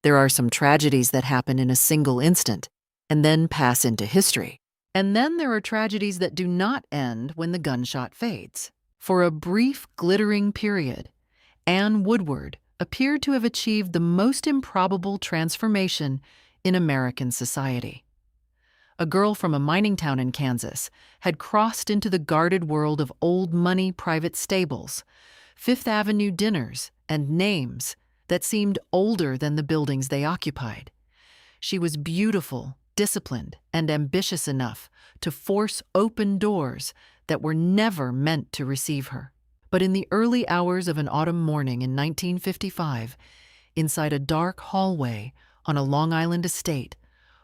There are some tragedies that happen in a single instant and then pass into history. And then there are tragedies that do not end when the gunshot fades. For a brief, glittering period, Ann Woodward appeared to have achieved the most improbable transformation in American society. A girl from a mining town in Kansas had crossed into the guarded world of old money private stables, Fifth Avenue dinners, and names that seemed older than the buildings they occupied. She was beautiful, disciplined, and ambitious enough to force open doors that were never meant to receive her. But in the early hours of an autumn morning in 1955, inside a dark hallway on a Long Island estate,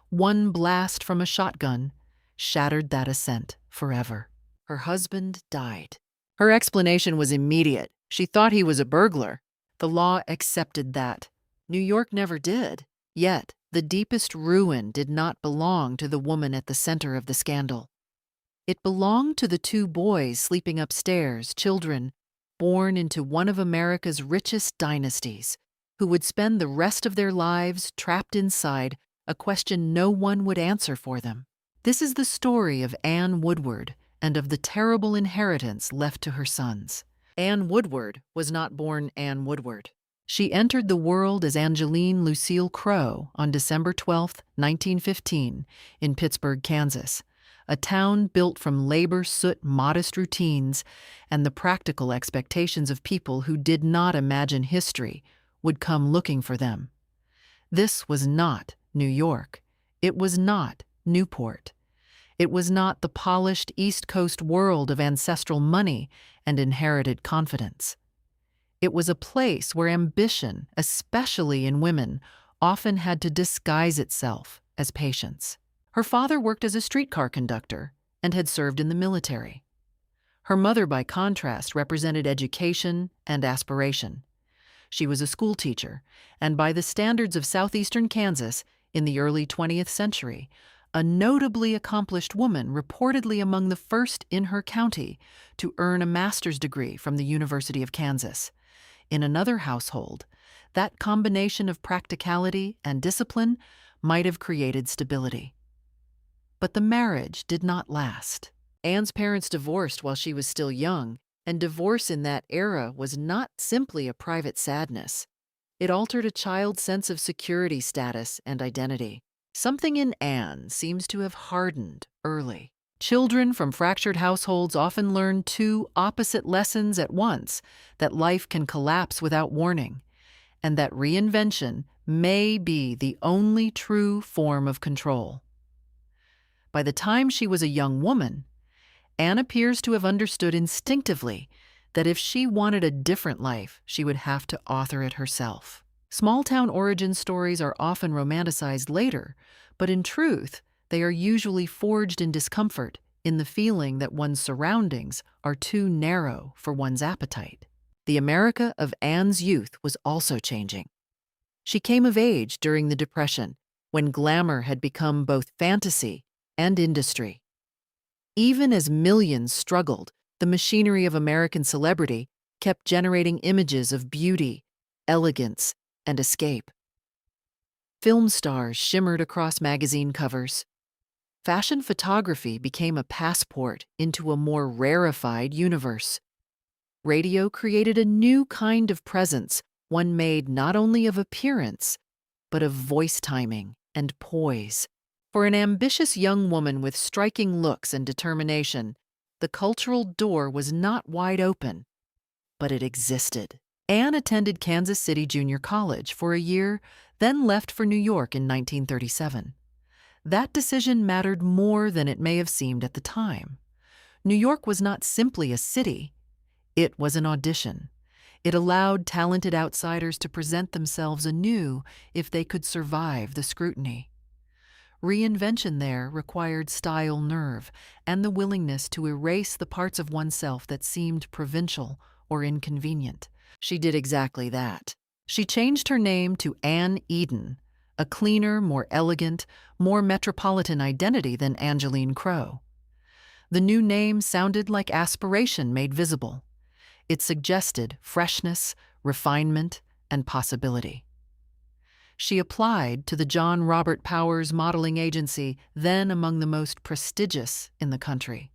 one blast from a shotgun shattered that ascent forever. Her husband died. Her explanation was immediate. She thought he was a burglar. The law accepted that. New York never did. Yet, the deepest ruin did not belong to the woman at the center of the scandal. It belonged to the two boys sleeping upstairs, children born into one of America's richest dynasties, who would spend the rest of their lives trapped inside a question no one would answer for them. This is the story of Ann Woodward and of the terrible inheritance left to her sons. Ann Woodward was not born Ann Woodward. She entered the world as Angeline Lucille Crow on December 12, 1915, in Pittsburgh, Kansas, a town built from labor-soot modest routines and the practical expectations of people who did not imagine history would come looking for them. This was not New York. It was not Newport. It was not the polished East Coast world of ancestral money and inherited confidence. It was a place where ambition, especially in women, often had to disguise itself as patience. Her father worked as a streetcar conductor and had served in the military. Her mother, by contrast, represented education and aspiration. She was a schoolteacher, and by the standards of southeastern Kansas in the early 20th century, a notably accomplished woman, reportedly among the first in her county to earn a master's degree from the University of Kansas. In another household, that combination of practicality and discipline might have created stability. But the marriage did not last. Ann's parents divorced while she was still young, and divorce in that era was not simply a private sadness. It altered a child's sense of security, status, and identity. Something in Ann seems to have hardened early. Children from fractured households often learn two opposite lessons at once: that life can collapse without warning, and that reinvention may be the only true form of control. By the time she was a young woman, Ann appears to have understood instinctively that if she wanted a different life, she would have to author it herself. Small-town origin stories are often romanticized later, but in truth, they are usually forged in discomfort, in the feeling that one's surroundings are too narrow for one's appetite. The America of Ann's youth was also changing. She came of age during the Depression, when glamour had become both fantasy and industry. Even as millions struggled, the machinery of American celebrity kept generating images of beauty, elegance, and escape. Film stars shimmered across magazine covers. Fashion photography became a passport into a more rarefied universe. Radio created a new kind of presence, one made not only of appearance, but of voice timing and poise. For an ambitious young woman with striking looks and determination, the cultural door was not wide open, but it existed. Ann attended Kansas City Junior College for a year, then left for New York in 1937. That decision mattered more than it may have seemed at the time. New York was not simply a city, it was an audition. It allowed talented outsiders to present themselves anew if they could survive the scrutiny. Reinvention there required style nerve and the willingness to erase the parts of oneself that seemed provincial or inconvenient. She did exactly that. She changed her name to Ann Eden, a cleaner, more elegant, more metropolitan identity than Angeline Crow. The new name sounded like aspiration made visible. It suggested freshness, refinement, and possibility. She applied to the John Robert Powers modeling agency, then among the most prestigious in the country.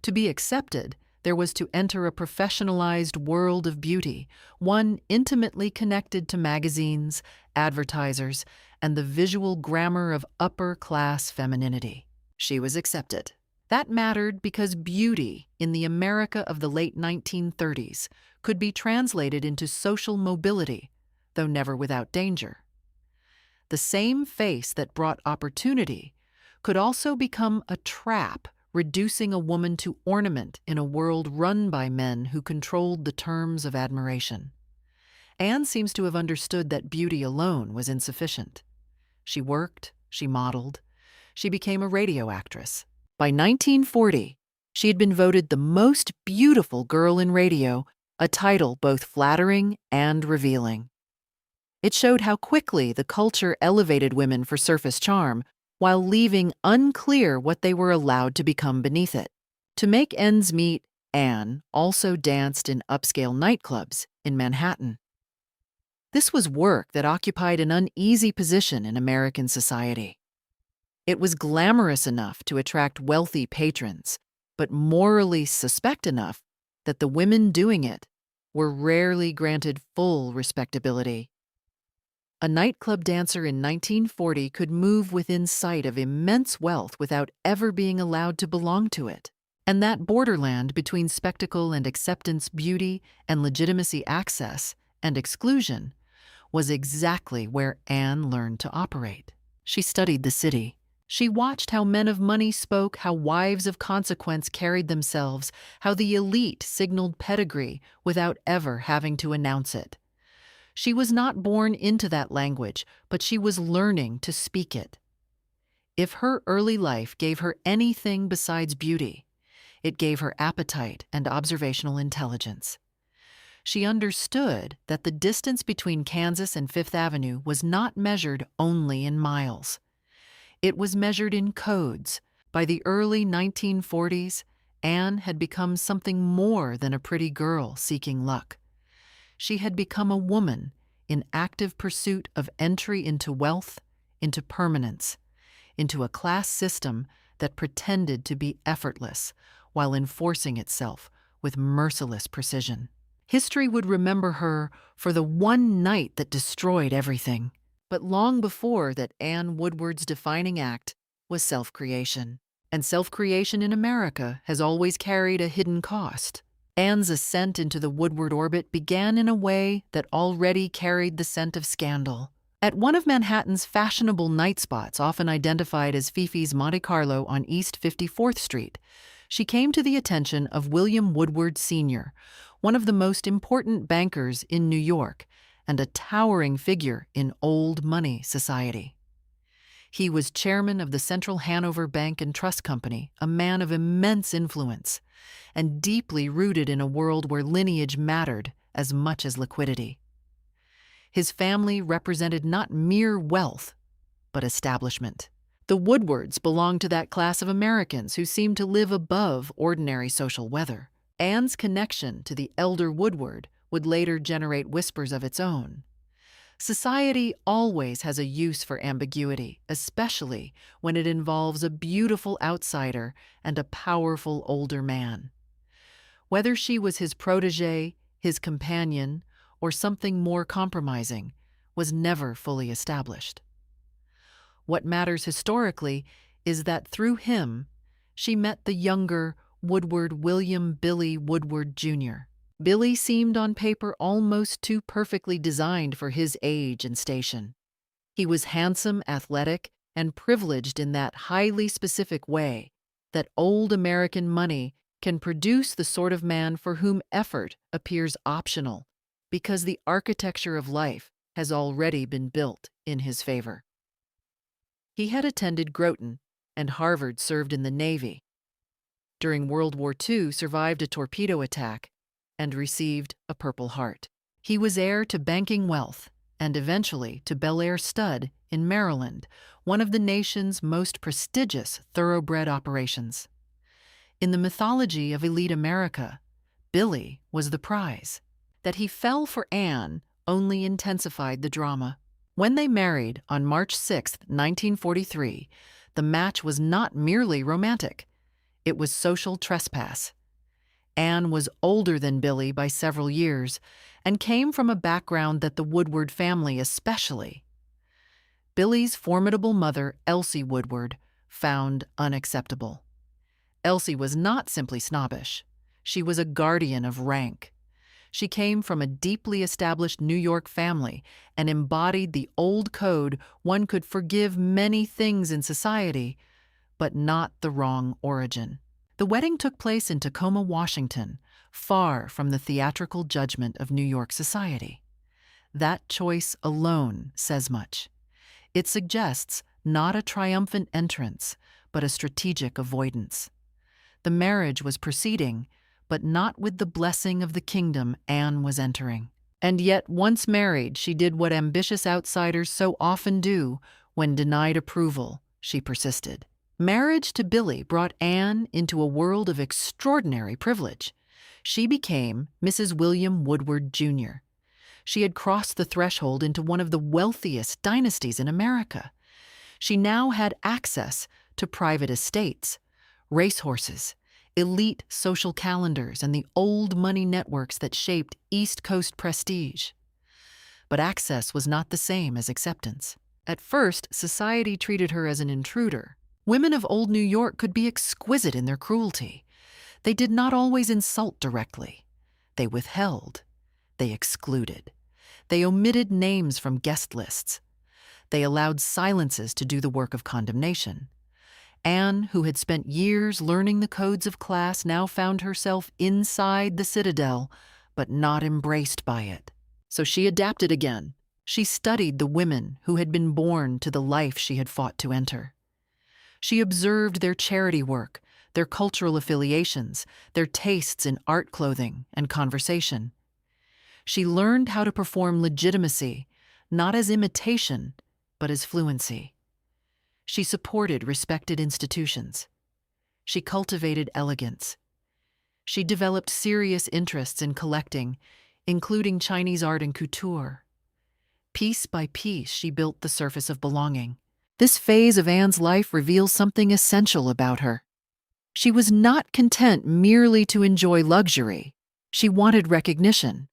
To be accepted, there was to enter a professionalized world of beauty, one intimately connected to magazines, advertisers, and the visual grammar of upper-class femininity. She was accepted. That mattered because beauty in the America of the late 1930s could be translated into social mobility, though never without danger. The same face that brought opportunity could also become a trap, reducing a woman to ornament in a world run by men who controlled the terms of admiration. Anne seems to have understood that beauty alone was insufficient. She worked, she modeled, she became a radio actress. By 1940, she had been voted the most beautiful girl in radio, a title both flattering and revealing. It showed how quickly the culture elevated women for surface charm, while leaving unclear what they were allowed to become beneath it. To make ends meet, Anne also danced in upscale nightclubs in Manhattan. This was work that occupied an uneasy position in American society. It was glamorous enough to attract wealthy patrons, but morally suspect enough that the women doing it were rarely granted full respectability. A nightclub dancer in 1940 could move within sight of immense wealth without ever being allowed to belong to it. And that borderland between spectacle and acceptance, beauty and legitimacy, access and exclusion, was exactly where Anne learned to operate. She studied the city. She watched how men of money spoke, how wives of consequence carried themselves, how the elite signaled pedigree without ever having to announce it. She was not born into that language, but she was learning to speak it. If her early life gave her anything besides beauty, it gave her appetite and observational intelligence. She understood that the distance between Kansas and Fifth Avenue was not measured only in miles. It was measured in codes. By the early 1940s, Anne had become something more than a pretty girl seeking luck. She had become a woman in active pursuit of entry into wealth, into permanence, into a class system that pretended to be effortless while enforcing itself with merciless precision. History would remember her for the one night that destroyed everything. But long before that, Ann Woodward's defining act was self-creation. And self-creation in America has always carried a hidden cost. Anne's ascent into the Woodward orbit began in a way that already carried the scent of scandal. At one of Manhattan's fashionable night spots, often identified as Fifi's Monte Carlo on East 54th Street, she came to the attention of William Woodward Sr., one of the most important bankers in New York and a towering figure in old money society. He was chairman of the Central Hanover Bank and Trust Company, a man of immense influence, and deeply rooted in a world where lineage mattered as much as liquidity. His family represented not mere wealth, but establishment. The Woodwards belonged to that class of Americans who seemed to live above ordinary social weather. Anne's connection to the elder Woodward would later generate whispers of its own. Society always has a use for ambiguity, especially when it involves a beautiful outsider and a powerful older man. Whether she was his protégé, his companion, or something more compromising, was never fully established. What matters historically is that through him, she met the younger Woodward William Billy Woodward Jr. Billy seemed on paper almost too perfectly designed for his age and station. He was handsome, athletic, and privileged in that highly specific way that old American money can produce the sort of man for whom effort appears optional because the architecture of life has already been built in his favor. He had attended Groton, and Harvard served in the Navy. During World War II, survived a torpedo attack and received a Purple Heart. He was heir to banking wealth and eventually to Bel Air Stud in Maryland, one of the nation's most prestigious thoroughbred operations. In the mythology of elite America, Billy was the prize. That he fell for Anne only intensified the drama. When they married on March 6, 1943, the match was not merely romantic. It was social trespass. Anne was older than Billy by several years and came from a background that the Woodward family especially. Billy's formidable mother, Elsie Woodward, found unacceptable. Elsie was not simply snobbish. She was a guardian of rank. She came from a deeply established New York family and embodied the old code one could forgive many things in society, but not the wrong origin. The wedding took place in Tacoma, Washington, far from the theatrical judgment of New York society. That choice alone says much. It suggests not a triumphant entrance, but a strategic avoidance. The marriage was proceeding, but not with the blessing of the kingdom Anne was entering. And yet, once married, she did what ambitious outsiders so often do when denied approval. She persisted. Marriage to Billy brought Anne into a world of extraordinary privilege. She became Mrs. William Woodward Jr. She had crossed the threshold into one of the wealthiest dynasties in America. She now had access to private estates, racehorses, elite social calendars, and the old money networks that shaped East Coast prestige. But access was not the same as acceptance. At first, society treated her as an intruder. Women of old New York could be exquisite in their cruelty. They did not always insult directly. They withheld. They excluded. They omitted names from guest lists. They allowed silences to do the work of condemnation. Anne, who had spent years learning the codes of class, now found herself inside the citadel, but not embraced by it. So she adapted again. She studied the women who had been born to the life she had fought to enter. She observed their charity work, their cultural affiliations, their tastes in art, clothing, and conversation. She learned how to perform legitimacy, not as imitation, but as fluency. She supported respected institutions. She cultivated elegance. She developed serious interests in collecting, including Chinese art and couture. Piece by piece, she built the surface of belonging. This phase of Anne's life reveals something essential about her. She was not content merely to enjoy luxury. She wanted recognition.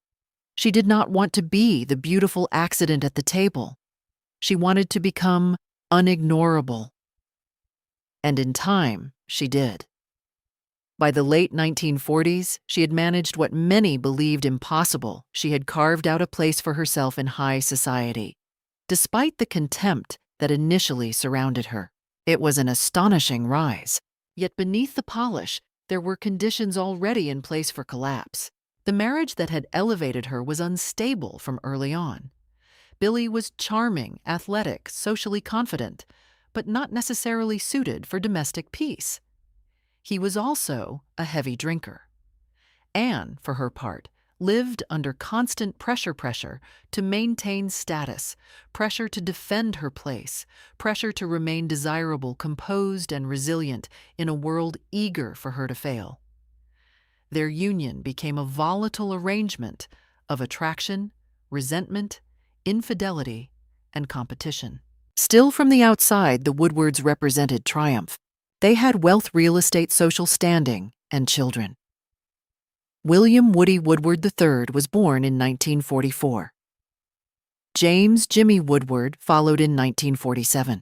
She did not want to be the beautiful accident at the table. She wanted to become unignorable. And in time, she did. By the late 1940s, she had managed what many believed impossible. She had carved out a place for herself in high society. Despite the contempt that initially surrounded her, it was an astonishing rise. Yet beneath the polish, there were conditions already in place for collapse. The marriage that had elevated her was unstable from early on. Billy was charming, athletic, socially confident, but not necessarily suited for domestic peace. He was also a heavy drinker. Anne, for her part, lived under constant pressure to maintain status, pressure to defend her place, pressure to remain desirable, composed, and resilient in a world eager for her to fail. Their union became a volatile arrangement of attraction, resentment, infidelity, and competition. Still from the outside, the Woodwards represented triumph. They had wealth, real estate, social standing, and children. William Woody Woodward III was born in 1944. James Jimmy Woodward followed in 1947.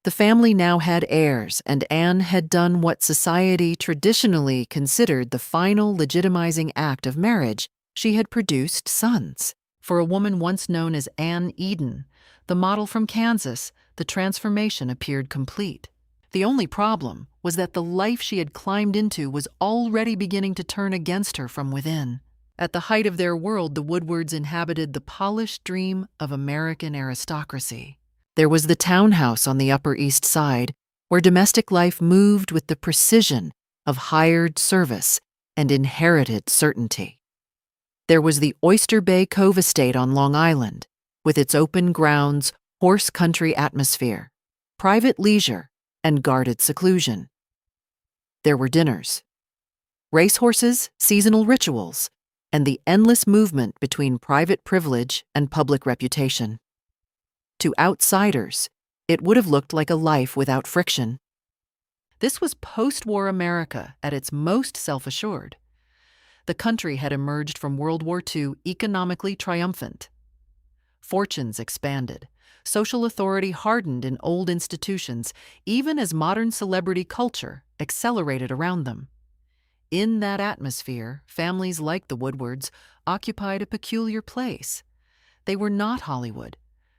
The family now had heirs, and Anne had done what society traditionally considered the final legitimizing act of marriage. She had produced sons. For a woman once known as Anne Eden, the model from Kansas, the transformation appeared complete. The only problem was that the life she had climbed into was already beginning to turn against her from within. At the height of their world, the Woodwards inhabited the polished dream of American aristocracy. There was the townhouse on the Upper East Side, where domestic life moved with the precision of hired service and inherited certainty. There was the Oyster Bay Cove estate on Long Island, with its open grounds, horse country atmosphere, private leisure, and guarded seclusion. There were dinners, racehorses, seasonal rituals, and the endless movement between private privilege and public reputation. To outsiders, it would have looked like a life without friction. This was post-war America at its most self-assured. The country had emerged from World War II economically triumphant. Fortunes expanded. Social authority hardened in old institutions, even as modern celebrity culture accelerated around them. In that atmosphere, families like the Woodwards occupied a peculiar place. They were not Hollywood,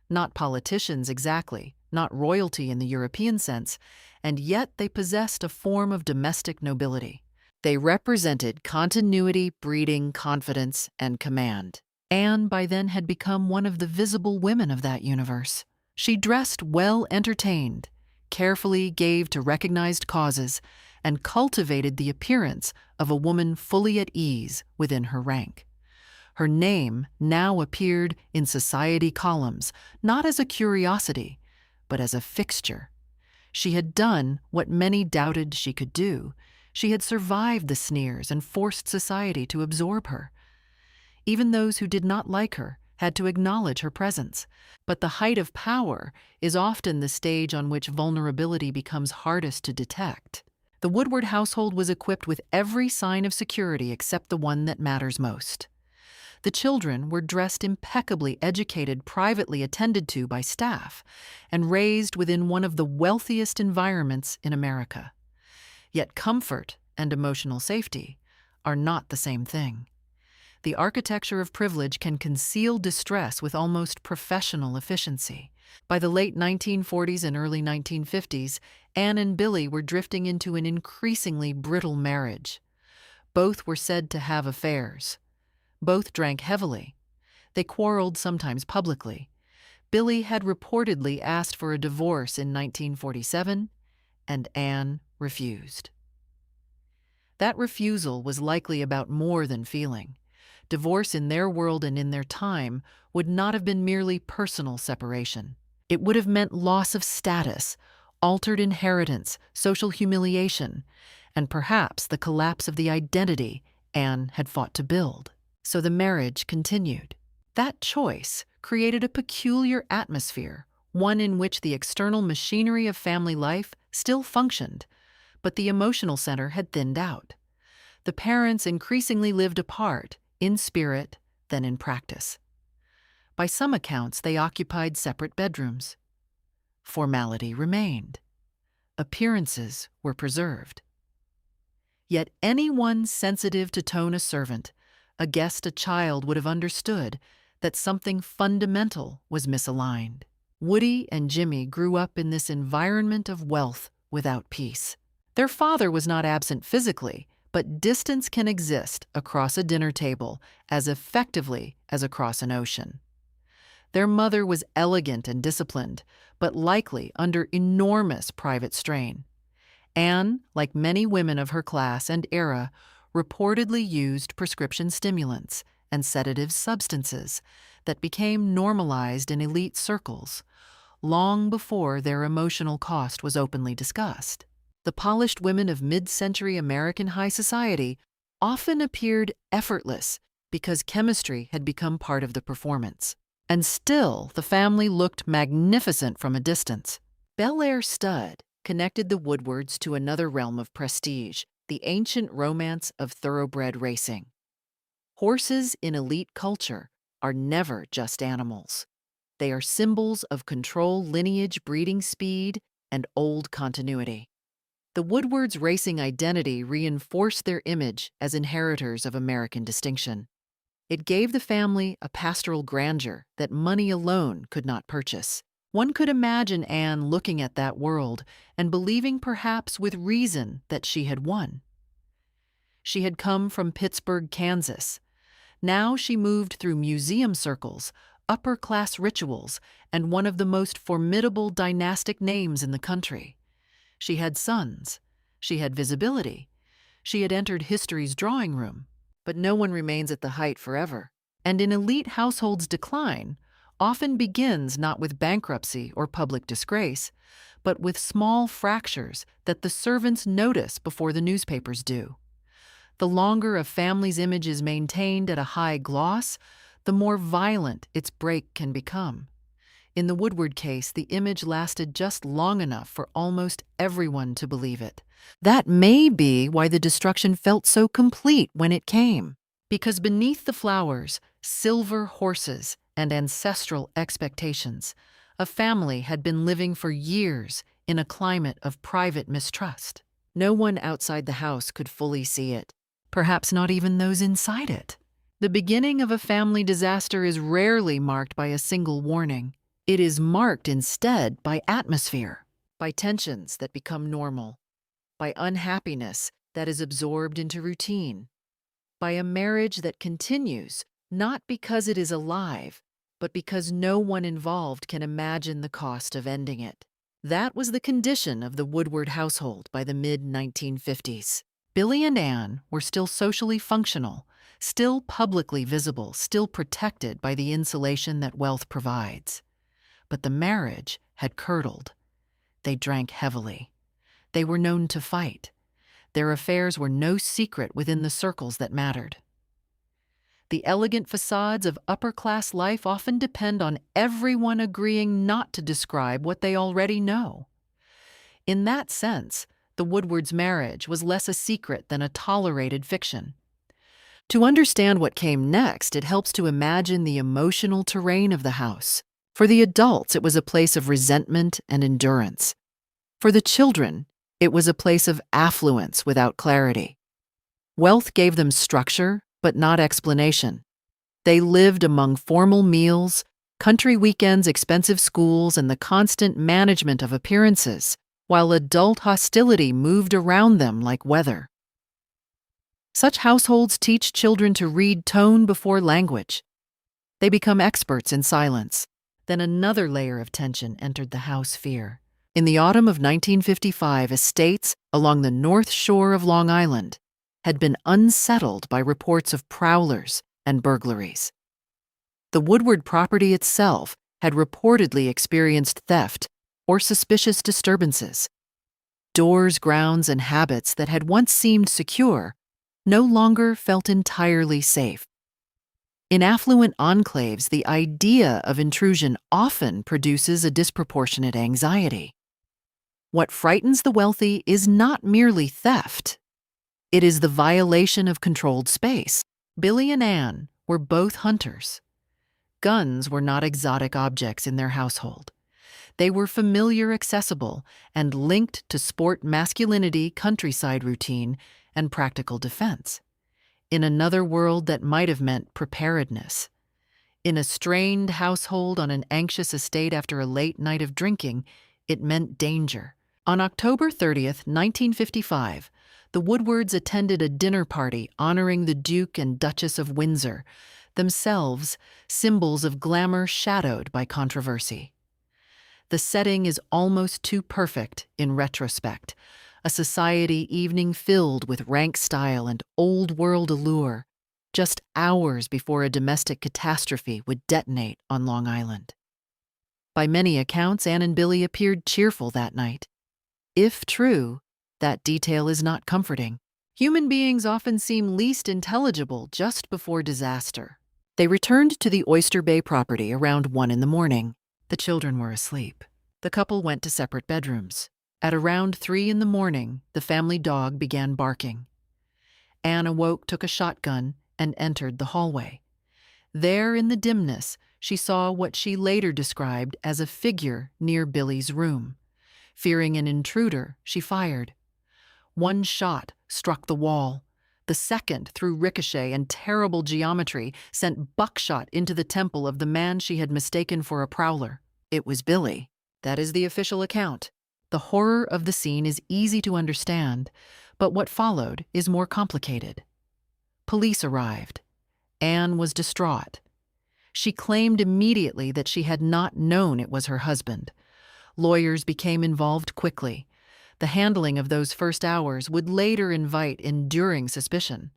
not politicians exactly, not royalty in the European sense, and yet they possessed a form of domestic nobility. They represented continuity, breeding, confidence, and command. Anne by then had become one of the visible women of that universe. She dressed well entertained, carefully gave to recognized causes, and cultivated the appearance of a woman fully at ease within her rank. Her name now appeared in society columns, not as a curiosity, but as a fixture. She had done what many doubted she could do. She had survived the sneers and forced society to absorb her. Even those who did not like her had to acknowledge her presence. But the height of power is often the stage on which vulnerability becomes hardest to detect. The Woodward household was equipped with every sign of security except the one that matters most. The children were dressed impeccably, educated, privately attended to by staff, and raised within one of the wealthiest environments in America. Yet comfort and emotional safety are not the same thing. The architecture of privilege can conceal distress with almost professional efficiency. By the late 1940s and early 1950s, Anne and Billy were drifting into an increasingly brittle marriage. Both were said to have affairs. Both drank heavily. They quarreled sometimes publicly. Billy had reportedly asked for a divorce in 1947, and Anne refused. That refusal was likely about more than feeling. Divorce in their world and in their time would not have been merely personal separation. It would have meant loss of status, altered inheritance, social humiliation, and perhaps the collapse of the identity Anne had fought to build. So the marriage continued. That choice created a peculiar atmosphere, one in which the external machinery of family life still functioned, but the emotional center had thinned out. The parents increasingly lived apart, in spirit than in practice. By some accounts, they occupied separate bedrooms. Formality remained. Appearances were preserved. Yet anyone sensitive to tone a servant, a guest, a child would have understood that something fundamental was misaligned. Woody and Jimmy grew up in this environment of wealth without peace. Their father was not absent physically, but distance can exist across a dinner table as effectively as across an ocean. Their mother was elegant and disciplined, but likely under enormous private strain. Anne, like many women of her class and era, reportedly used prescription stimulants and sedative substances that became normalized in elite circles long before their emotional cost was openly discussed. The polished women of mid-century American high society often appeared effortless because chemistry had become part of the performance. And still, the family looked magnificent from a distance. Bel Air Stud connected the Woodwards to another realm of prestige, the ancient romance of thoroughbred racing. Horses in elite culture are never just animals. They are symbols of control, lineage, breeding speed, and old continuity. The Woodwards' racing identity reinforced their image as inheritors of American distinction. It gave the family a pastoral grandeur that money alone could not purchase. One could imagine Anne looking at that world and believing perhaps with reason that she had won. She had come from Pittsburgh, Kansas. Now she moved through museum circles, upper-class rituals, and one of the most formidable dynastic names in the country. She had sons. She had visibility. She had entered history's drawing room. But no one remains at the height forever. And in elite households, decline often begins not with bankruptcy or public disgrace, but with small fractures that the servants notice before the newspapers do. The longer a family's image is maintained at a high gloss, the more violent its break can become. In the Woodward case, the image lasted just long enough for almost everyone to believe it. That may be why the destruction felt so complete when it came. Because beneath the flowers, silver horses, and ancestral expectations, a family had been living for years in a climate of private mistrust. No one outside the house could fully see it, perhaps not even those inside it. The beginning of a family disaster is rarely marked by a single warning. It is marked instead by atmosphere, by tensions that become normal, by unhappiness that is absorbed into routine, by a marriage that continues not because it is alive, but because no one involved can imagine the cost of ending it. That was the condition of the Woodward household by the mid-1950s. Billy and Ann were still socially functional, still publicly visible, still protected by the insulation that wealth provides. But the marriage had curdled. They drank heavily. They were known to fight. Their affairs were no secret within the circles that mattered. The elegant facades of upper-class life often depend on everyone agreeing not to describe what they already know. In that sense, the Woodwards' marriage was less a secret than a tolerated fiction. To understand what came next, it helps to imagine the emotional terrain of the house. For the adults, it was a place of resentment and endurance. For the children, it was a place of affluence without clarity. Wealth gave them structure, but not explanation. They lived among formal meals, country weekends, expensive schools, and the constant management of appearances, while adult hostility moved around them like weather. Such households teach children to read tone before language. They become experts in silence. Then another layer of tension entered the house fear. In the autumn of 1955, estates along the north shore of Long Island had been unsettled by reports of prowlers and burglaries. The Woodward property itself had reportedly experienced theft or suspicious disturbances. Doors, grounds, and habits that had once seemed secure no longer felt entirely safe. In affluent enclaves, the idea of intrusion often produces a disproportionate anxiety. What frightens the wealthy is not merely theft. It is the violation of controlled space. Billy and Ann were both hunters. Guns were not exotic objects in their household. They were familiar, accessible, and linked to sport masculinity, countryside routine, and practical defense. In another world, that might have meant preparedness. In a strained household on an anxious estate after a late night of drinking, it meant danger. On October 30th, 1955, the Woodwards attended a dinner party honoring the Duke and Duchess of Windsor, themselves symbols of glamour shadowed by controversy. The setting is almost too perfect in retrospect, a society evening filled with rank style and old-world allure, just hours before a domestic catastrophe would detonate on Long Island. By many accounts, Ann and Billy appeared cheerful that night. If true, that detail is not comforting. Human beings often seem least intelligible just before disaster. They returned to the Oyster Bay property around 1 a.m. The children were asleep. The couple went to separate bedrooms. At around 3 a.m, the family dog began barking. Ann awoke, took a shotgun, and entered the hallway. There, in the dimness, she saw what she later described as a figure near Billy's room. Fearing an intruder, she fired. One shot struck the wall. The second, through ricochet and terrible geometry, sent buckshot into the temple of the man she had mistaken for a prowler. It was Billy. That is the official account. The horror of the scene is easy to understand, but what followed is more complicated. Police arrived. Ann was distraught. She claimed immediately that she had not known it was her husband. Lawyers became involved quickly. The handling of those first hours would later invite enduring suspicion.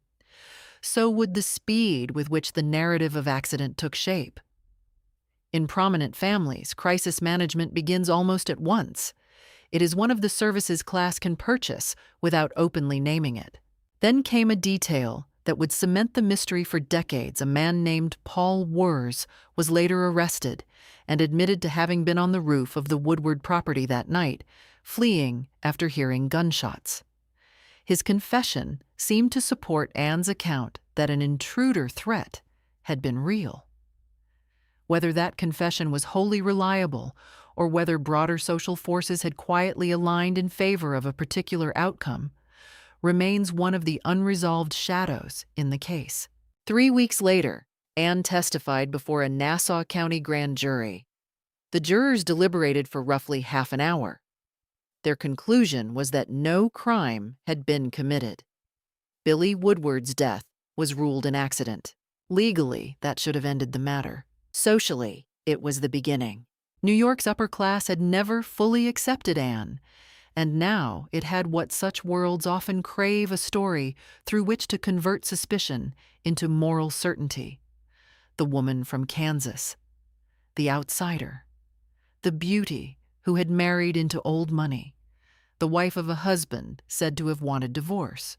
So would the speed with which the narrative of accident took shape. In prominent families, crisis management begins almost at once. It is one of the services class can purchase without openly naming it. Then came a detail that would cement the mystery for decades. A man named Paul Wurz was later arrested and admitted to having been on the roof of the Woodward property that night, fleeing after hearing gunshots. His confession seemed to support Ann's account that an intruder threat had been real. Whether that confession was wholly reliable or whether broader social forces had quietly aligned in favor of a particular outcome remains one of the unresolved shadows in the case. 3 weeks later, Ann testified before a Nassau County grand jury. The jurors deliberated for roughly half an hour. Their conclusion was that no crime had been committed. Billy Woodward's death was ruled an accident. Legally, that should have ended the matter. Socially, it was the beginning. New York's upper class had never fully accepted Ann, and now it had what such worlds often crave: a story through which to convert suspicion into moral certainty. The woman from Kansas, the outsider, the beauty who had married into old money, the wife of a husband said to have wanted divorce,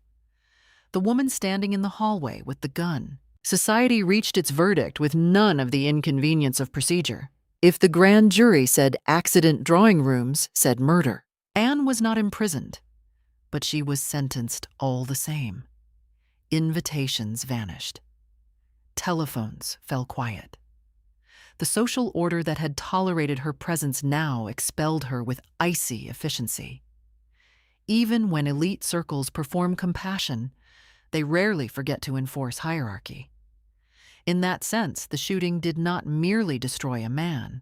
the woman standing in the hallway with the gun. Society reached its verdict with none of the inconvenience of procedure. If the grand jury said accident, drawing rooms said murder. Ann was not imprisoned, but she was sentenced all the same. Invitations vanished. Telephones fell quiet. The social order that had tolerated her presence now expelled her with icy efficiency. Even when elite circles perform compassion, they rarely forget to enforce hierarchy. In that sense, the shooting did not merely destroy a man.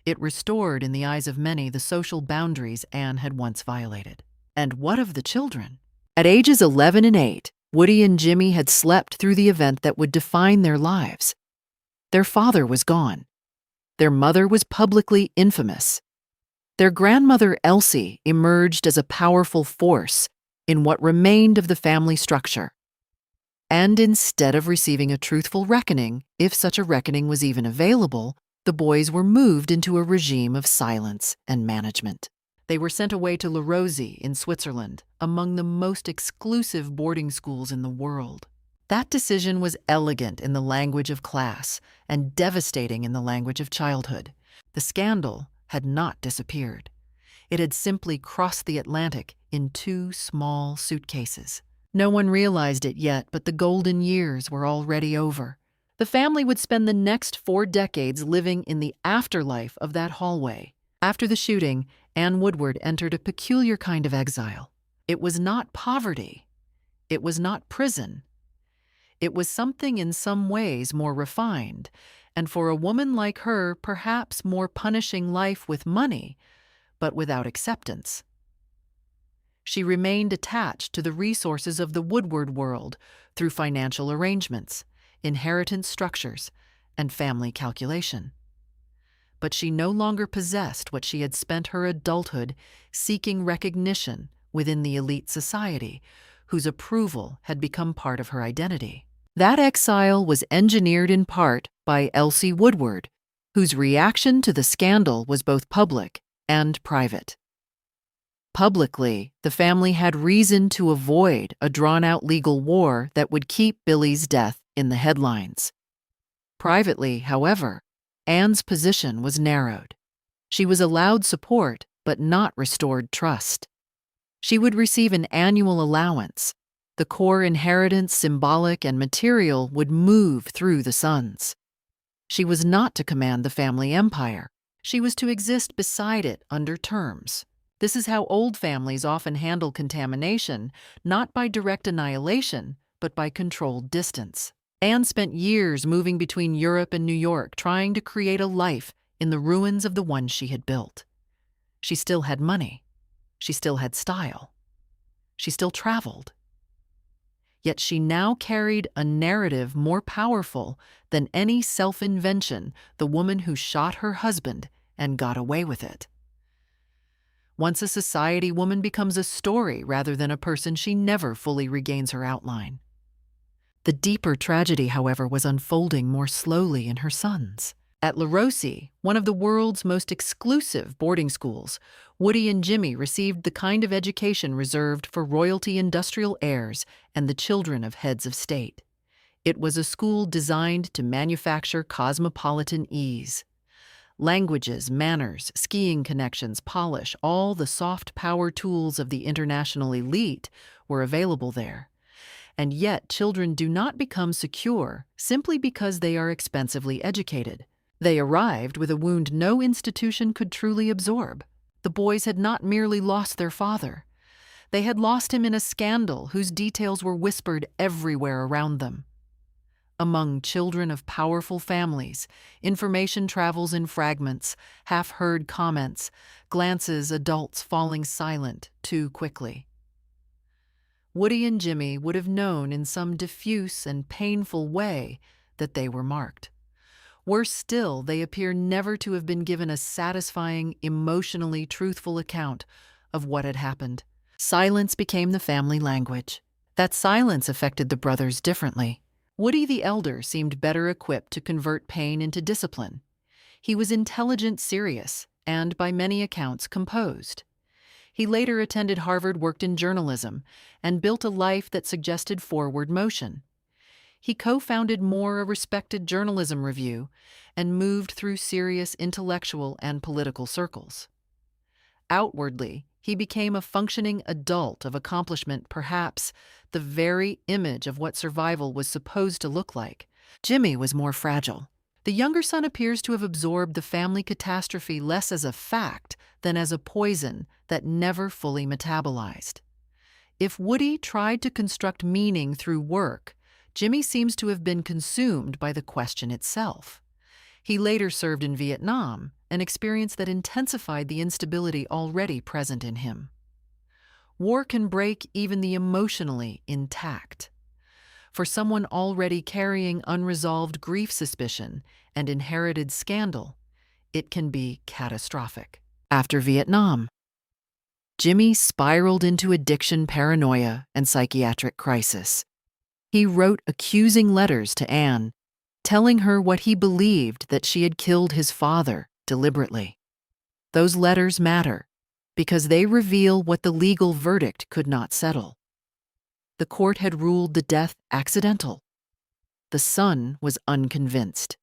It restored, in the eyes of many, the social boundaries Ann had once violated. And what of the children? At ages 11 and 8, Woody and Jimmy had slept through the event that would define their lives. Their father was gone. Their mother was publicly infamous. Their grandmother, Elsie, emerged as a powerful force in what remained of the family structure. And instead of receiving a truthful reckoning, if such a reckoning was even available, the boys were moved into a regime of silence and management. They were sent away to La Rosie in Switzerland, among the most exclusive boarding schools in the world. That decision was elegant in the language of class and devastating in the language of childhood. The scandal had not disappeared. It had simply crossed the Atlantic in 2 small suitcases. No one realized it yet, but the golden years were already over. The family would spend the next 4 decades living in the afterlife of that hallway. After the shooting, Ann Woodward entered a peculiar kind of exile. It was not poverty. It was not prison. It was something in some ways more refined, and for a woman like her, perhaps more punishing: life with money, but without acceptance. She remained attached to the resources of the Woodward world through financial arrangements, inheritance structures, and family calculation. But she no longer possessed what she had spent her adulthood seeking: recognition within the elite society, whose approval had become part of her identity. That exile was engineered in part by Elsie Woodward, whose reaction to the scandal was both public and private. Publicly, the family had reason to avoid a drawn-out legal war that would keep Billy's death in the headlines. Privately, however, Ann's position was narrowed. She was allowed support, but not restored trust. She would receive an annual allowance. The core inheritance, symbolic and material, would move through the sons. She was not to command the family empire. She was to exist beside it under terms. This is how old families often handle contamination, not by direct annihilation, but by controlled distance. Ann spent years moving between Europe and New York, trying to create a life in the ruins of the one she had built. She still had money. She still had style. She still traveled. Yet she now carried a narrative more powerful than any self-invention: the woman who shot her husband and got away with it. Once a society woman becomes a story rather than a person, she never fully regains her outline. The deeper tragedy, however, was unfolding more slowly in her sons. At La Rossi, one of the world's most exclusive boarding schools, Woody and Jimmy received the kind of education reserved for royalty industrial heirs and the children of heads of state. It was a school designed to manufacture cosmopolitan ease. Languages, manners, skiing connections, polish, all the soft power tools of the international elite were available there. And yet, children do not become secure simply because they are expensively educated. They arrived with a wound no institution could truly absorb. The boys had not merely lost their father. They had lost him in a scandal whose details were whispered everywhere around them. Among children of powerful families, information travels in fragments, half-heard comments, glances, adults falling silent too quickly. Woody and Jimmy would have known in some diffuse and painful way that they were marked. Worse still, they appear never to have been given a satisfying, emotionally truthful account of what had happened. Silence became the family language. That silence affected the brothers differently. Woody the elder seemed better equipped to convert pain into discipline. He was intelligent, serious, and by many accounts composed. He later attended Harvard, worked in journalism, and built a life that suggested forward motion. He co-founded More, a respected journalism review, and moved through serious intellectual and political circles. Outwardly, he became a functioning adult of accomplishment, perhaps the very image of what survival was supposed to look like. Jimmy was more fragile. The younger son appears to have absorbed the family catastrophe less as a fact than as a poison that never fully metabolized. If Woody tried to construct meaning through work, Jimmy seems to have been consumed by the question itself. He later served in Vietnam, an experience that intensified the instability already present in him. War can break even the emotionally intact. For someone already carrying unresolved grief, suspicion, and inherited scandal, it can be catastrophic. After Vietnam, Jimmy spiraled into addiction, paranoia, and psychiatric crisis. He wrote accusing letters to Ann, telling her what he believed that she had killed his father deliberately. Those letters matter because they reveal what the legal verdict could not settle. The court had ruled the death accidental. The son was unconvinced.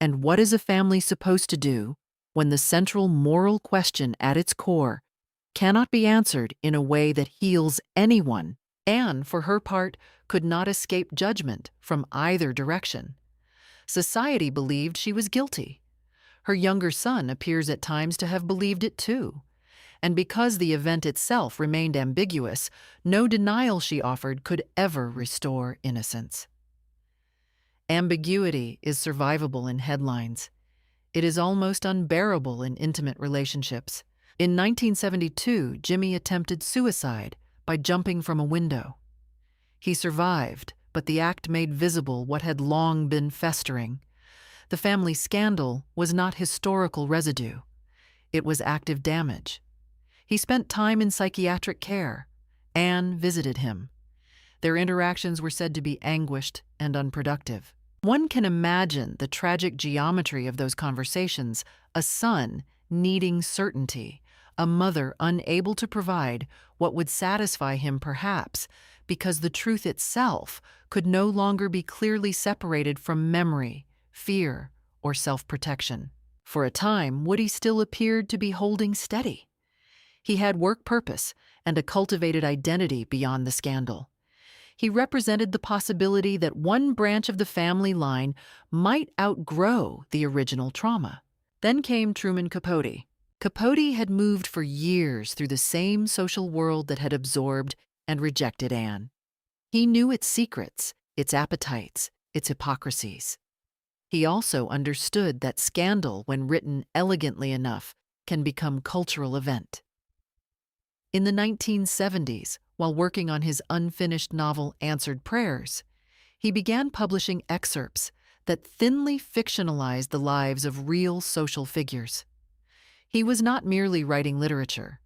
And what is a family supposed to do when the central moral question at its core cannot be answered in a way that heals anyone? Anne, for her part, could not escape judgment from either direction. Society believed she was guilty. Her younger son appears at times to have believed it too. And because the event itself remained ambiguous, no denial she offered could ever restore innocence. Ambiguity is survivable in headlines. It is almost unbearable in intimate relationships. In 1972, Jimmy attempted suicide by jumping from a window. He survived, but the act made visible what had long been festering. The family scandal was not historical residue. It was active damage. He spent time in psychiatric care. Anne visited him. Their interactions were said to be anguished and unproductive. One can imagine the tragic geometry of those conversations: a son needing certainty, a mother unable to provide what would satisfy him, perhaps because the truth itself could no longer be clearly separated from memory, fear, or self-protection. For a time, Woody still appeared to be holding steady. He had work purpose and a cultivated identity beyond the scandal. He represented the possibility that one branch of the family line might outgrow the original trauma. Then came Truman Capote. Capote had moved for years through the same social world that had absorbed and rejected Anne. He knew its secrets, its appetites, its hypocrisies. He also understood that scandal, when written elegantly enough, can become cultural event. In the 1970s, while working on his unfinished novel Answered Prayers, he began publishing excerpts that thinly fictionalized the lives of real social figures. He was not merely writing literature.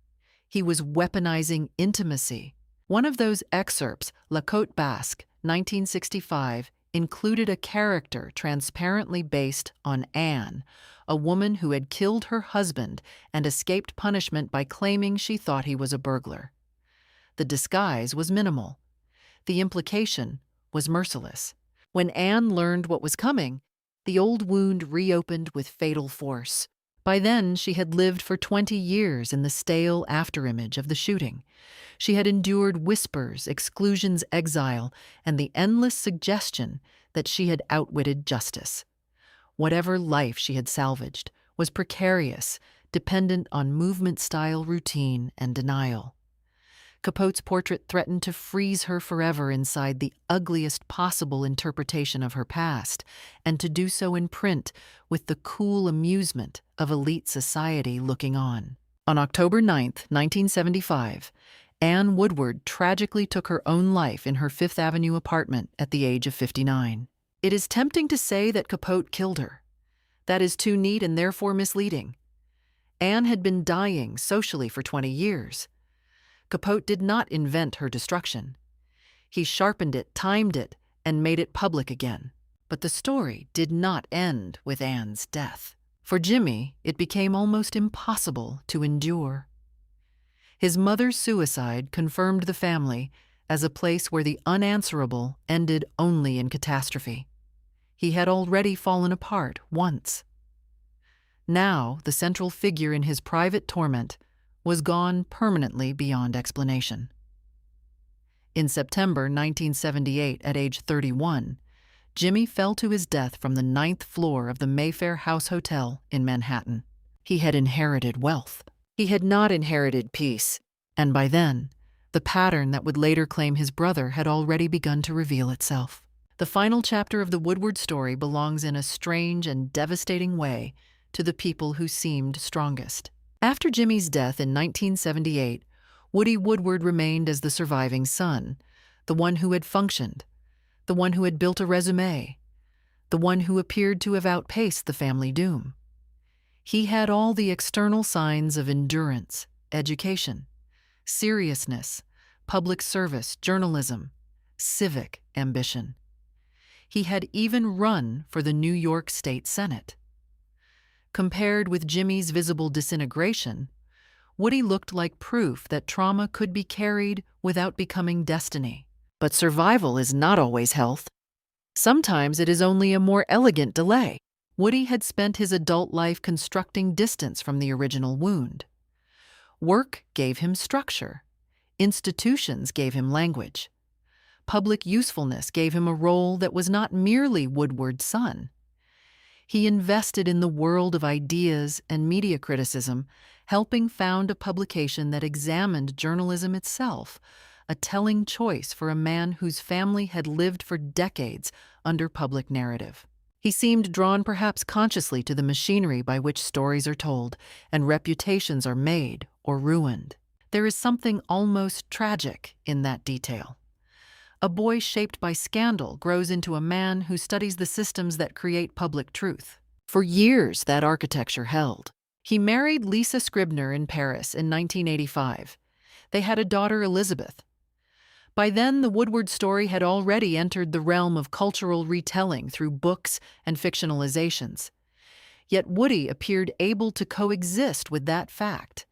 He was weaponizing intimacy. One of those excerpts, La Côte Basque, 1965, included a character transparently based on Ann, a woman who had killed her husband and escaped punishment by claiming she thought he was a burglar. The disguise was minimal. The implication was merciless. When Ann learned what was coming, the old wound reopened with fatal force. By then, she had lived for 20 years in the stale afterimage of the shooting. She had endured whispers, exclusions, exile, and the endless suggestion that she had outwitted justice. Whatever life she had salvaged was precarious, dependent on movement-style routine and denial. Capote's portrait threatened to freeze her forever inside the ugliest possible interpretation of her past, and to do so in print with the cool amusement of elite society looking on. On October 9, 1975, Ann Woodward tragically took her own life in her Fifth Avenue apartment at the age of 59. It is tempting to say that Capote killed her. That is too neat and therefore misleading. Ann had been dying socially for 20 years. Capote did not invent her destruction. He sharpened it, timed it, and made it public again. But the story did not end with Ann's death. For Jimmy, it became almost impossible to endure. His mother's suicide confirmed the family as a place where the unanswerable ended only in catastrophe. He had already fallen apart once. Now, the central figure in his private torment was gone permanently beyond explanation. In September 1978, at age 31, Jimmy fell to his death from the 9th floor of the Mayfair House Hotel in Manhattan. He had inherited wealth. He had not inherited peace, and by then, the pattern that would later claim his brother had already begun to reveal itself. The final chapter of the Woodward story belongs in a strange and devastating way to the people who seemed strongest. After Jimmy's death in 1978, Woody Woodward remained as the surviving son, the one who had functioned, the one who had built a resume, the one who appeared to have outpaced the family doom. He had all the external signs of endurance, education, seriousness, public service, journalism, civic ambition. He had even run for the New York State Senate. Compared with Jimmy's visible disintegration, Woody looked like proof that trauma could be carried without becoming destiny. But survival is not always health. Sometimes it is only a more elegant delay. Woody had spent his adult life constructing distance from the original wound. Work gave him structure. Institutions gave him language. Public usefulness gave him a role that was not merely Woodward's son. He invested in the world of ideas and media criticism, helping found a publication that examined journalism itself, a telling choice for a man whose family had lived for decades under public narrative. He seemed drawn perhaps consciously to the machinery by which stories are told and reputations are made or ruined. There is something almost tragic in that detail. A boy shaped by scandal grows into a man who studies the systems that create public truth. For years, that architecture held. He married Lisa Scribner in Paris in 1985. They had a daughter, Elizabeth. By then, the Woodward story had already entered the realm of cultural retelling through books and fictionalizations. Yet Woody appeared able to coexist with that fact.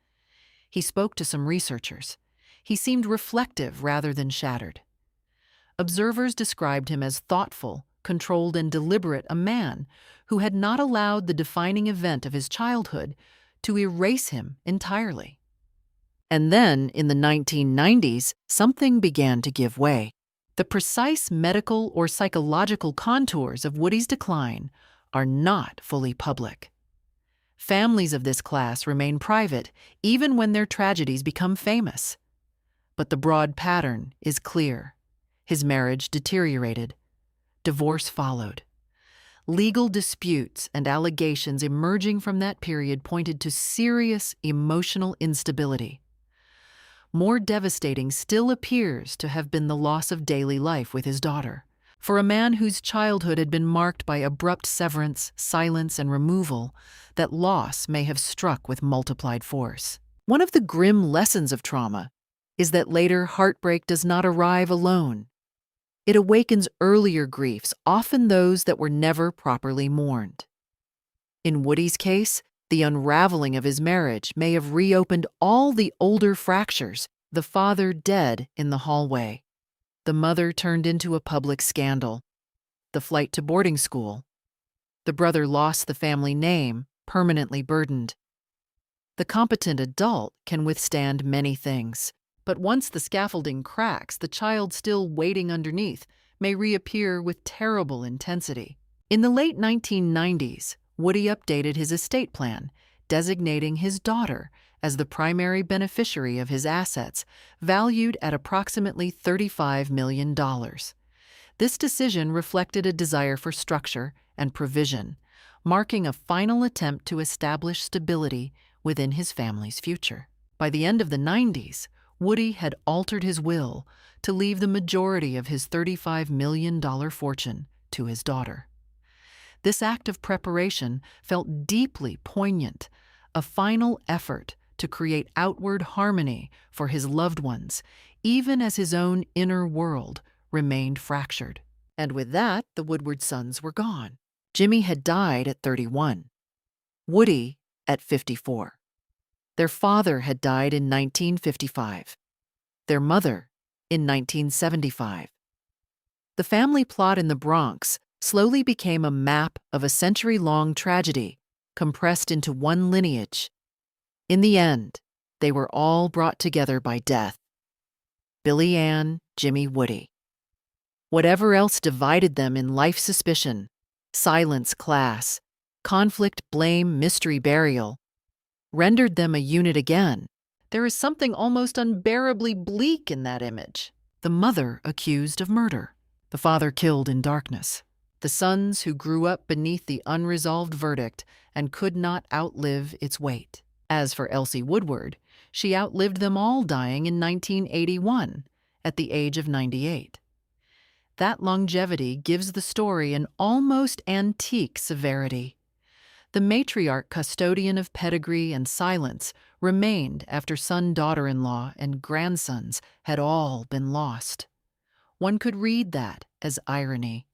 He spoke to some researchers. He seemed reflective rather than shattered. Observers described him as thoughtful, controlled, and deliberate, a man who had not allowed the defining event of his childhood to erase him entirely. And then, in the 1990s, something began to give way. The precise medical or psychological contours of Woody's decline are not fully public. Families of this class remain private, even when their tragedies become famous. But the broad pattern is clear. His marriage deteriorated. Divorce followed. Legal disputes and allegations emerging from that period pointed to serious emotional instability. More devastating still appears to have been the loss of daily life with his daughter. For a man whose childhood had been marked by abrupt severance, silence, and removal, that loss may have struck with multiplied force. One of the grim lessons of trauma is that later heartbreak does not arrive alone. It awakens earlier griefs, often those that were never properly mourned. In Woody's case, the unraveling of his marriage may have reopened all the older fractures, the father dead in the hallway, the mother turned into a public scandal, the flight to boarding school, the brother lost the family name, permanently burdened. The competent adult can withstand many things, but once the scaffolding cracks, the child still waiting underneath may reappear with terrible intensity. In the late 1990s, Woody updated his estate plan, designating his daughter as the primary beneficiary of his assets, valued at approximately $35 million. This decision reflected a desire for structure and provision, marking a final attempt to establish stability within his family's future. By the end of the 90s, Woody had altered his will to leave the majority of his $35 million fortune to his daughter. This act of preparation felt deeply poignant, a final effort to create outward harmony for his loved ones, even as his own inner world remained fractured. And with that, the Woodward sons were gone. Jimmy had died at 31, Woody at 54. Their father had died in 1955, their mother in 1975. The family plot in the Bronx slowly became a map of a century-long tragedy compressed into one lineage. In the end, they were all brought together by death. Billy Ann, Jimmy, Woody. Whatever else divided them in life, suspicion, silence, class, conflict, blame, mystery, burial, rendered them a unit again. There is something almost unbearably bleak in that image. The mother accused of murder, the father killed in darkness, the sons who grew up beneath the unresolved verdict and could not outlive its weight. As for Elsie Woodward, she outlived them all, dying in 1981 at the age of 98. That longevity gives the story an almost antique severity. The matriarch, custodian of pedigree and silence, remained after son, daughter-in-law, and grandsons had all been lost. One could read that as irony.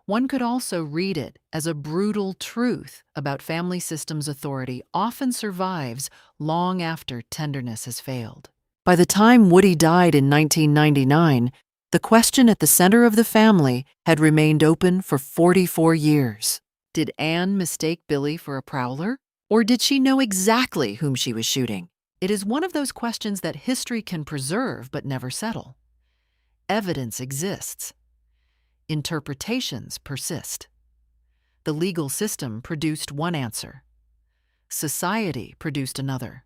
One could also read it as a brutal truth about family systems' authority often survives long after tenderness has failed. By the time Woody died in 1999, the question at the center of the family had remained open for 44 years. Did Ann mistake Billy for a prowler? Or did she know exactly whom she was shooting? It is one of those questions that history can preserve but never settle. Evidence exists. Interpretations persist. The legal system produced one answer. Society produced another.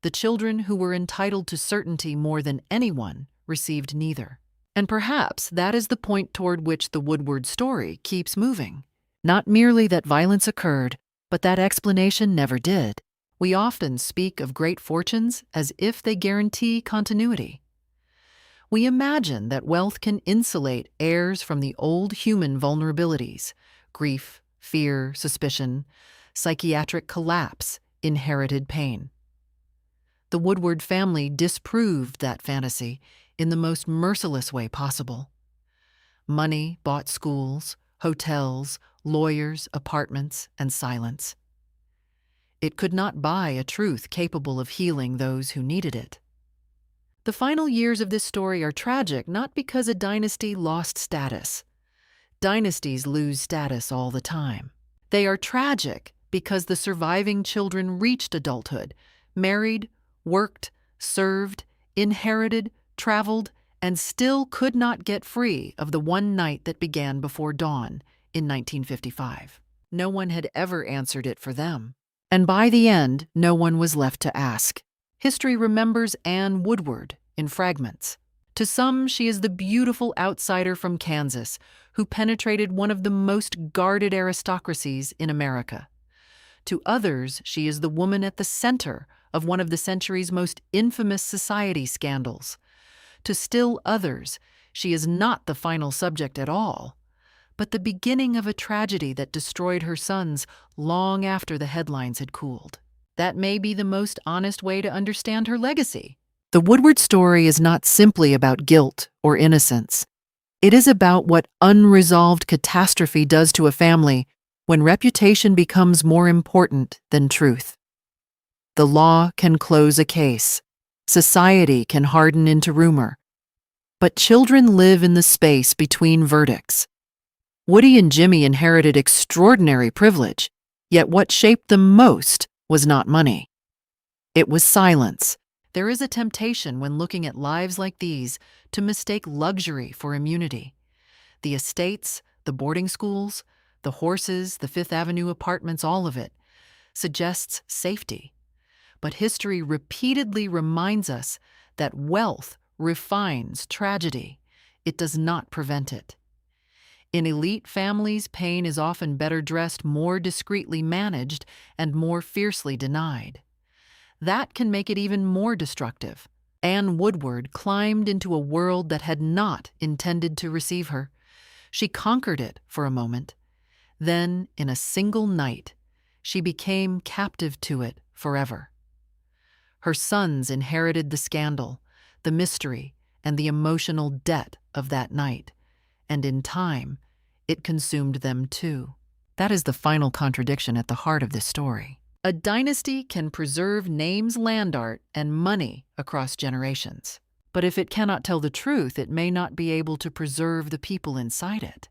The children who were entitled to certainty more than anyone received neither. And perhaps that is the point toward which the Woodward story keeps moving. Not merely that violence occurred, but that explanation never did. We often speak of great fortunes as if they guarantee continuity. We imagine that wealth can insulate heirs from the old human vulnerabilities: grief, fear, suspicion, psychiatric collapse, inherited pain. The Woodward family disproved that fantasy in the most merciless way possible. Money bought schools, hotels, lawyers, apartments, and silence. It could not buy a truth capable of healing those who needed it. The final years of this story are tragic not because a dynasty lost status. Dynasties lose status all the time. They are tragic because the surviving children reached adulthood, married, worked, served, inherited, traveled, and still could not get free of the one night that began before dawn in 1955. No one had ever answered it for them. And by the end, no one was left to ask. History remembers Ann Woodward in fragments. To some, she is the beautiful outsider from Kansas who penetrated one of the most guarded aristocracies in America. To others, she is the woman at the center of one of the century's most infamous society scandals. To still others, she is not the final subject at all, but the beginning of a tragedy that destroyed her sons long after the headlines had cooled. That may be the most honest way to understand her legacy. The Woodward story is not simply about guilt or innocence. It is about what unresolved catastrophe does to a family when reputation becomes more important than truth. The law can close a case. Society can harden into rumor. But children live in the space between verdicts. Woody and Jimmy inherited extraordinary privilege, yet what shaped them most was not money. It was silence. There is a temptation when looking at lives like these to mistake luxury for immunity. The estates, the boarding schools, the horses, the Fifth Avenue apartments, all of it suggests safety. But history repeatedly reminds us that wealth refines tragedy. It does not prevent it. In elite families, pain is often better dressed, more discreetly managed, and more fiercely denied. That can make it even more destructive. Ann Woodward climbed into a world that had not intended to receive her. She conquered it for a moment. Then, in a single night, she became captive to it forever. Her sons inherited the scandal, the mystery, and the emotional debt of that night, and in time, it consumed them too. That is the final contradiction at the heart of this story. A dynasty can preserve names, land art, and money across generations. But if it cannot tell the truth, it may not be able to preserve the people inside it.